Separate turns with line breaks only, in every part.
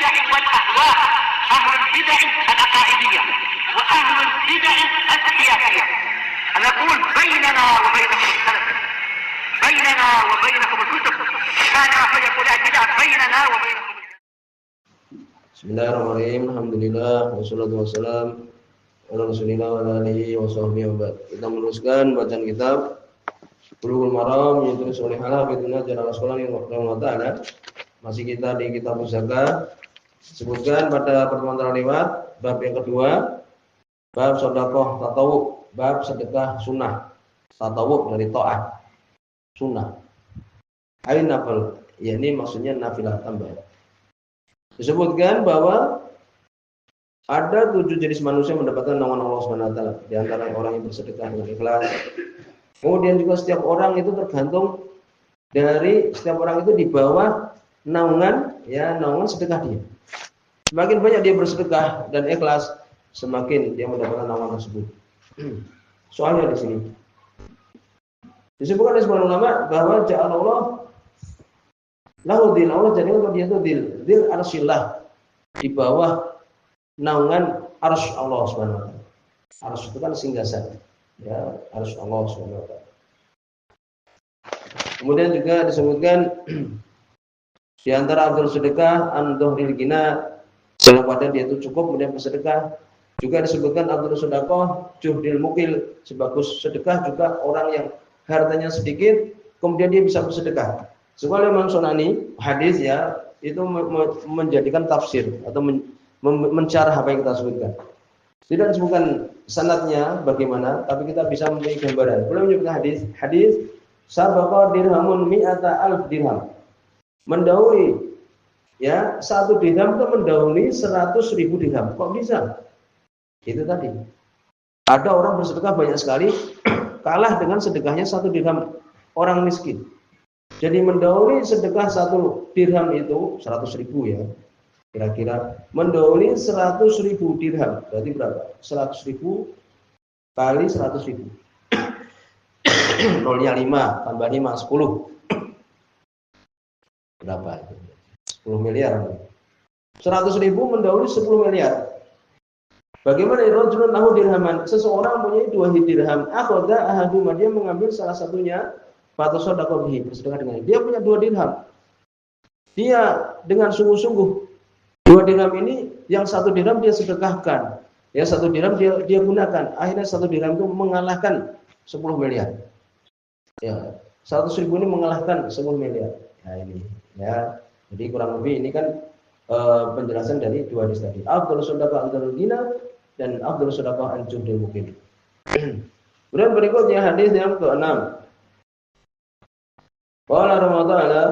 البدع والأهواء، أهل البدع العقائدية وأهل البدع السياسية. نقول بيننا وبينكم السلف، بيننا وبينكم الكتب، كان فيقول البدع بيننا وبينكم.
Bismillahirrahmanirrahim. Alhamdulillah wassalatu wassalam ala Rasulillah wa ala alihi wa sahbihi wa ba'd. Kita meneruskan bacaan kitab Bulughul Maram yang ditulis oleh Al-Hafidz Hajar Al-Asqalani rahimahullah taala. Masih kita di kitab zakat. Sebutkan pada pertemuan terlewat bab yang kedua, bab sedekah tatawwu, bab sedekah sunnah. Tatawwu dari taat, sunnah. Ain nafil, yakni maksudnya nafilah tambahan. Disebutkan bahwa ada 7 jenis manusia mendapatkan naungan Allah Subhanahu wa taala. Di antara orang yang bersedekah dengan ikhlas. Kemudian juga setiap orang itu tergantung dari setiap orang itu di bawah naungan sedekah dia. Semakin banyak dia bersedekah dan ikhlas, semakin dia mendapatkan naungan tersebut. Soalnya di sini disebutkan oleh sebagian ulama bahwa ja'alallah lahu dil, Allah jadikan untuk dia itu dil arsyillah, di bawah naungan arsy Allah Subhanahu wa taala. Arsy itu kan singgasana, ya, arsy Allah Subhanahu wa taala. Kemudian juga disebutkan di antara afdal sedekah an-dhuhril ghina, pada dia itu cukup kemudian bersedekah. Juga disebutkan afdal sedekah juhdil mukil, sebagus sedekah juga orang yang hartanya sedikit kemudian dia bisa bersedekah. Sebagaimana Imam Sunani hadis ya itu menjadikan tafsir atau mencarah apa yang kita sebutkan. Tidak disebutkan sanadnya bagaimana, tapi kita bisa memiliki gambaran. Beliau menyebutkan hadis sabaqa dirhamun mi'ata alf dirham. Mendahului ya, 1 dirham itu mendahului 100.000 dirham. Kok bisa? Itu tadi. Ada orang bersedekah banyak sekali kalah dengan sedekahnya 1 dirham orang miskin. Jadi mendahului sedekah 1 dirham itu 100.000 ya. Kira-kira mendahului 100.000 dirham. Berarti berapa? 100.000 kali 100.000. 0-nya 5 tambah 5 10. Berapa itu? 10 miliar. 100.000 mendahului 10 miliar. Bagaimana rajulun lahu dirhaman? Seseorang punya 2 dirham. Akhadha ahaduma, dia mengambil salah satunya, fatasaddaqa bihi, bersedekah dengannya. Dia punya 2 dirham. Dia dengan sungguh-sungguh 2 dirham ini, yang 1 dirham dia sedekahkan. Ya, 1 dirham dia gunakan. Akhirnya 1 dirham itu mengalahkan 10 miliar. Ya, 100.000 ini mengalahkan 10 miliar. Nah ini, ya. Jadi kurang lebih ini kan penjelasan dari 2 hadis tadi. Afdhalus shadaqah antarul ghina dan afdhalus shadaqah an juhdil mukil. Kemudian berikutnya hadis yang ke-6. Qala Ramadhana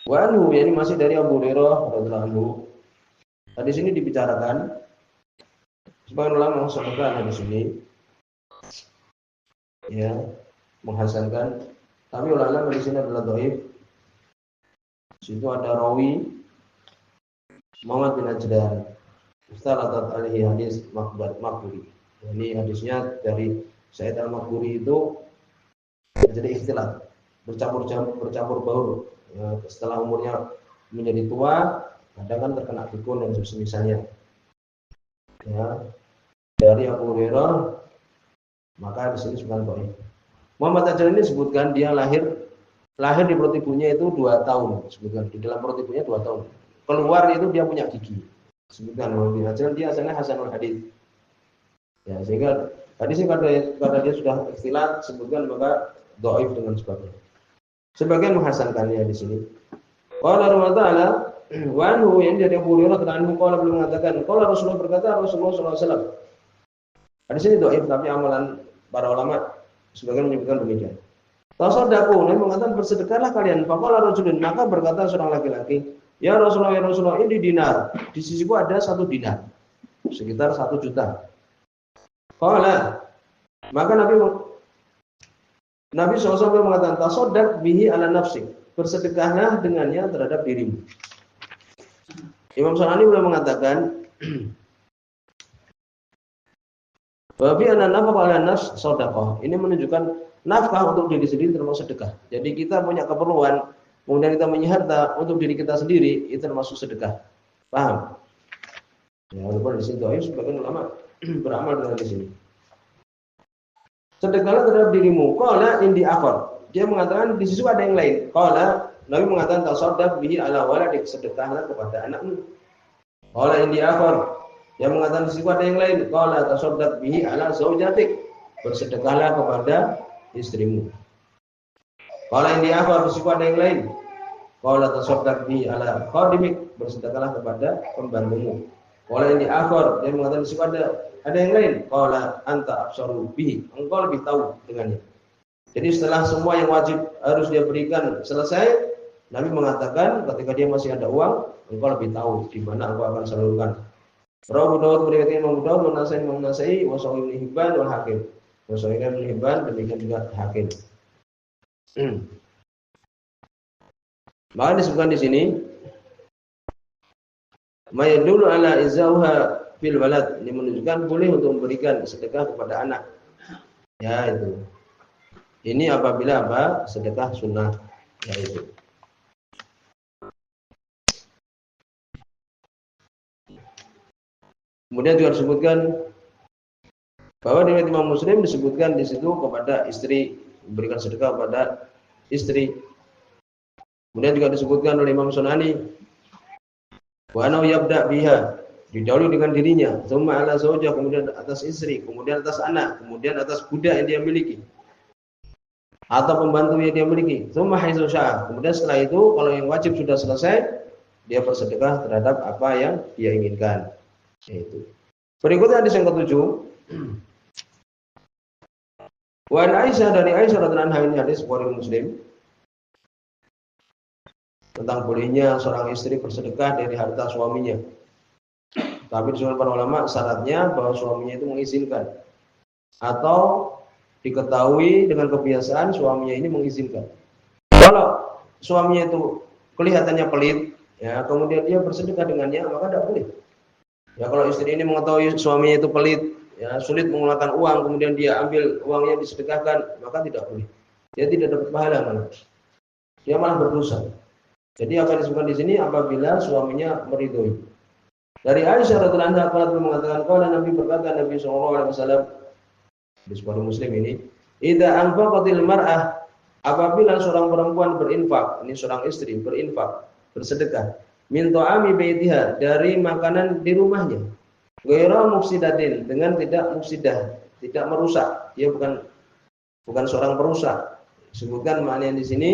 wa anhu, ini masih dari Abu Hurairah radhiyallahu anhu. Hadis ini dibicarakan sebagian ulama menghasankan hadis ini. Ya, menghasankan, tapi ulama di sini adalah dhaif. Situ ada rawi Muhammad bin Ajlan, Ustalatat alaihi hadis Maqburi. Ini hadisnya dari Said al-Maqburi itu jadi ikhtilat, bercampur baur. Ya, setelah umurnya menjadi tua, kadang kan terkena pikun dan semisalnya. Ya, dari Abu Hurairah, maka di sini sebenarnya dhaif. Muhammad Ajlan ini sebutkan dia lahir di perut ibunya itu 2 tahun, sebutkan di dalam perut ibunya 2 tahun. Keluar itu dia punya gigi. Sebutkan Muhammad Ajlan dia asalnya hasanul hadis. Ya, sehingga hadisnya karena dia sudah ikhtilat, sebutkan maka dhaif dengan sebabnya. Sebagian menghasankannya di sini. Qala Ramadhana wa anhu, yang dari Abu Hurairah radhiyallahu anhu belum mengatakan, qala Rasulullah, berkata Rasulullah sallallahu alaihi wasallam. Hadis ini dhaif, tapi amalan para ulama sebagian menyebutkan demikian. Tasaddaqu, Nabi mengatakan bersedekahlah kalian. Faqala rajulun, maka berkata seorang laki-laki, ya Rasulullah, ini dinar. Di sisiku ada 1 dinar, sekitar 1 juta. Qala, maka Nabi SAW mengatakan, tasaddaq bihi ala nafsik, bersedekahlah dengannya terhadap dirimu. Imam Sanani boleh mengatakan, wa bi anna nafaqa ala nafs shadaqah. Ini menunjukkan nafkah untuk diri sendiri termasuk sedekah. Jadi kita punya keperluan, kemudian kita punya harta untuk diri kita sendiri, itu termasuk sedekah. Paham? Ya, walaupun di sini doa sebagian ulama beramal dengan di sini. Sedekahlah terhadap dirimu. Qala indi akhar. Dia mengatakan di situ ada yang lain. Qala, Nabi mengatakan tasaddaq bihi ala waladik, sedekahlah kepada anakmu. Qala indi akhar. Dia mengatakan di situ ada yang lain. Qala tasaddaq bihi ala zaujatik, bersedekahlah kepada istrimu. Qala indi akhar, di situ ada yang lain. Qala tasaddaq bihi ala khadimik, bersedekahlah kepada pembantumu. Qala indi akhar, dia mengatakan di situ ada yang lain. Qala anta absaru bihi, engkau lebih tahu dengannya. Jadi setelah semua yang wajib harus dia berikan selesai, Nabi mengatakan ketika dia masih ada uang, engkau lebih tahu di mana engkau akan salurkan. Rawahu Daud beriwayatkan Imam Daud, Imam Nasai, wa Sahih Ibnu Hibban wal Hakim. Wa Sahih Ibnu Hibban demikian juga Hakim. Maka disebutkan di sini mayadulu ala izauha fil walad, ini menunjukkan boleh untuk memberikan sedekah kepada anak. Ya itu. Ini apabila apa? Sedekah sunnah, yaitu. Kemudian juga disebutkan bahwa di riwayat Imam Muslim disebutkan di situ kepada istri, memberikan sedekah kepada istri. Kemudian juga disebutkan oleh Imam Sunani wa ana yabda biha, didahului dengan dirinya, tsumma ala zaujah, kemudian atas istri, kemudian atas anak, kemudian atas budak yang dia miliki atau pembantu yang dia miliki, tsumma haitsu syaa, kemudian setelah itu kalau yang wajib sudah selesai, dia bersedekah terhadap apa yang dia inginkan. Itu. Berikutnya hadis yang ke-7. Wa Aisyah, dari Aisyah radhiyallahu anha, ini hadis Bukhari Muslim, tentang bolehnya seorang istri bersedekah dari harta suaminya. Tapi disebutkan para ulama syaratnya bahwa suaminya itu mengizinkan atau diketahui dengan kebiasaan suaminya ini mengizinkan. Kalau suaminya itu kelihatannya pelit, ya, kemudian dia bersedekah dengannya, maka tidak boleh. Ya, kalau istri ini mengetahui suaminya itu pelit, ya, sulit mengeluarkan uang, kemudian dia ambil uangnya disedekahkan, maka tidak boleh. Dia tidak dapat pahala malah. Dia malah berdosa. Jadi apa yang disebutkan di sini apabila suaminya meridhoi. Dari Aisyah radhiyallahu anha pernah mengatakan, kalau Nabi berkata, Nabi sallallahu alaihi wasallam di Bukhari Muslim ini, idza anfaqatil mar'ah, apabila seorang perempuan berinfak, ini seorang istri berinfak, bersedekah, min ta'ami baitiha, dari makanan di rumahnya, ghairu mufsidatin, dengan tidak mufsidah, tidak merusak. Dia bukan seorang perusak. Sebutkan maknanya di sini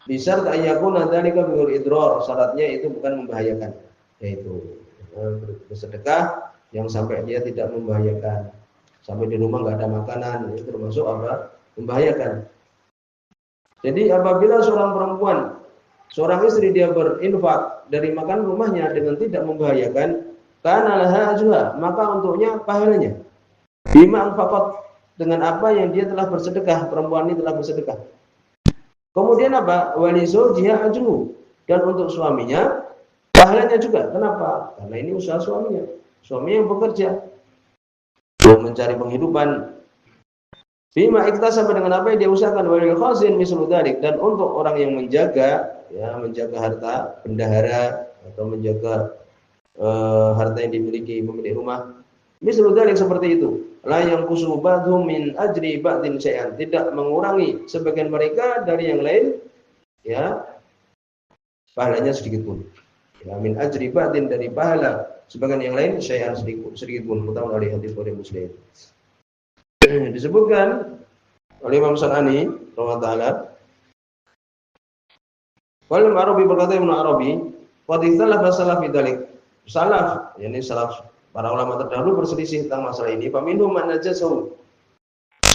bisa ta'ayyakuna dzalika bighairi idrar, syaratnya itu bukan membahayakan, yaitu bersedekah yang sampai dia tidak membahayakan, sampai di rumah enggak ada makanan, itu termasuk apa? Membahayakan. Jadi apabila seorang perempuan, seorang istri dia berinfak dari makan rumahnya dengan tidak membahayakan, kana laha ajruha, maka untuknya pahalanya. Bima anfaqat, dengan apa yang dia telah bersedekah, perempuan ini telah bersedekah. Kemudian apa? Wali zawjiha ajruhu, dan untuk suaminya pahalanya juga. Kenapa? Karena ini usaha suaminya. Suaminya yang bekerja, mencari penghidupan. Bima iktasaba, dengan apa yang dia usahakan, walil khazin mislu dzalik, dan untuk orang yang menjaga, ya, menjaga harta, bendahara atau menjaga harta yang dimiliki pemilik rumah, mislu dzalik, seperti itu. La yanqusu ba'dhum min ajri ba'din syai'an, tidak mengurangi sebagian mereka dari yang lain, ya, pahalanya sedikit pun. Ya, min ajri ba'din, dari pahala sebagian yang lain, syai'an, sedikit pun. Muttafaqun alaihi, hadis Bukhari Muslim. Disebutkan oleh Imam Sanani rahimahullah taala, wal Arabi, berkata Ibnu Arabi, qad ikhtalafa salaf fi dzalik. Salaf, yakni salaf, para ulama terdahulu berselisih tentang masalah ini. Faminhum man najasahu,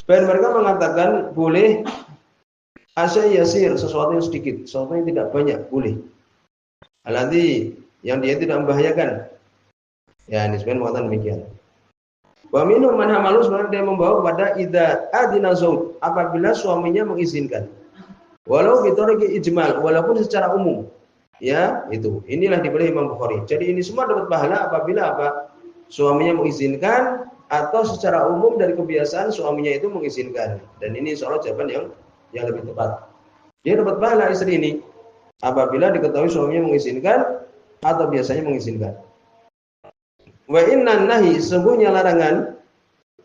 sebagian mereka mengatakan boleh asy yasir, sesuatu yang sedikit, sesuatu yang tidak banyak, boleh. Alladzi, yang dia tidak membahayakan. Ya, ini sebagian mengatakan demikian. Wa minhum man hamalu, sebenarnya dia membawa kepada idza adina zauj, apabila suaminya mengizinkan. Walau bitoriki ijmal, walaupun secara umum. Ya, itu. Inilah dipilih Imam Bukhari. Jadi ini semua dapat pahala apabila apa? Suaminya mengizinkan atau secara umum dari kebiasaan suaminya itu mengizinkan. Dan ini insyaallah jawaban yang yang lebih tepat. Dia dapat pahala istri ini apabila diketahui suaminya mengizinkan atau biasanya mengizinkan. Wa innan nahi, sesungguhnya larangan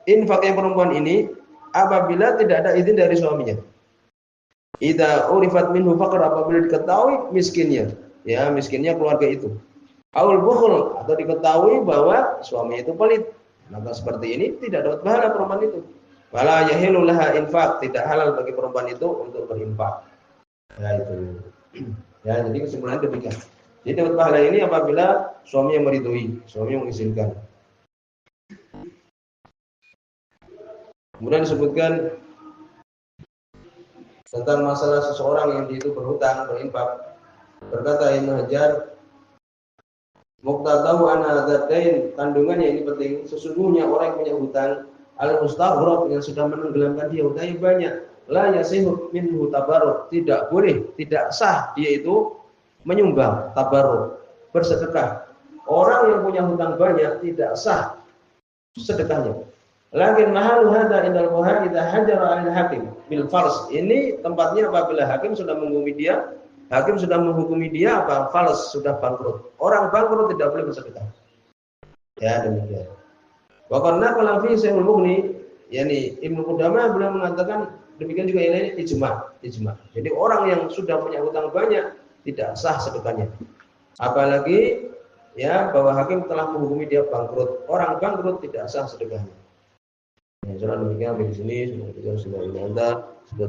infaknya perempuan ini apabila tidak ada izin dari suaminya. Idza urifat minhu faqr, apabila diketahui miskinnya, ya miskinnya keluarga itu. Aul bukhl, atau diketahui bahwa suami itu pelit, maka seperti ini tidak dapat pahala perempuan itu. Wala yahilu laha infaq, tidak halal bagi perempuan itu untuk berinfak. Ya itu. Ya, jadi kesimpulannya demikian. Jadi dapat pahala ini apabila suami yang meridhoi, suami yang mengizinkan. Kemudian disebutkan tentang masalah seseorang yang dia itu berhutang, berinfak. Berkata Ibnu Hajar, muqtadahu anna hadzadain, kandungannya ini penting, sesungguhnya orang yang punya hutang al-mustaghraq, yang sudah menenggelamkan dia hutangnya banyak, la yasihu minhu tabarruk, tidak boleh, tidak sah dia itu menyumbang tabarruk, bersedekah. Orang yang punya hutang banyak tidak sah sedekahnya. Lakin mahalu hadza indal fuqaha idza hajara 'alal hakim bil fals. Ini tempatnya apabila hakim sudah menghukumi dia, apa? Fals, sudah bangkrut. Orang bangkrut tidak boleh bersedekah. Ya, demikian. Wa qanna qala fi Sahihul Mughni, yakni Ibnu Qudamah beliau mengatakan demikian juga ini ijma. Jadi orang yang sudah punya hutang banyak tidak sah sedekahnya. Apalagi ya bahwa hakim telah menghukumi dia bangkrut. Orang bangkrut tidak sah sedekahnya. Ya, demikian di sini sudah ini Anda sudah